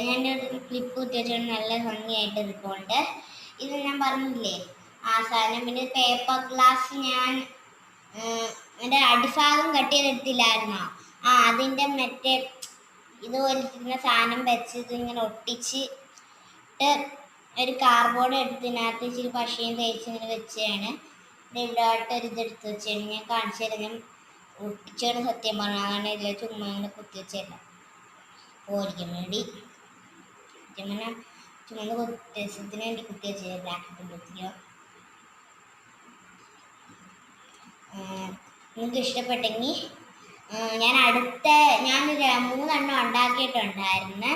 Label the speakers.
Speaker 1: ഞാനൊരു ക്ലിപ്പ് കുത്തി വെച്ചുകൊണ്ട് നല്ല ഭംഗിയായിട്ട് ഇരിപ്പുണ്ട്. ഇത് ഞാൻ പറഞ്ഞില്ലേ ആ സാധനം. പിന്നെ പേപ്പർ ഗ്ലാസ് ഞാൻ എൻ്റെ അടിഭാഗം കട്ട് ചെയ്തെടുത്തില്ലായിരുന്നോ, അതിൻ്റെ മറ്റേ ഇതുപോലിരിക്കുന്ന സാധനം വെച്ച് ഇതിങ്ങനെ ഒട്ടിച്ചിട്ട് ഒരു കാർഡ്ബോർഡ് എടുത്തതിനകത്ത് ഇച്ചിരി പശയും തേച്ച് ഇങ്ങനെ വെച്ചാണ് ഇവിടെയായിട്ട് ഇതെടുത്ത് വെച്ചാണ്. ഞാൻ കാണിച്ചു തരാം. ഞാൻ ഒട്ടിച്ചാണ് സത്യം പറഞ്ഞാൽ, അങ്ങനെ ഇല്ല ചുമ്മാ ഇങ്ങനെ കുത്തി വെച്ചല്ല ഓടിക്കാൻ വേണ്ടി. സത്യം പറഞ്ഞാൽ ചുമന്ന് രസത്തിന് വേണ്ടി കുത്തി വെച്ചത് ബ്ലാക്ക് കുത്തിയോ. നിങ്ങൾക്ക് ഇഷ്ടപ്പെട്ടെങ്കിൽ ഞാൻ 3 ഉണ്ടാക്കിയിട്ടുണ്ടായിരുന്നു.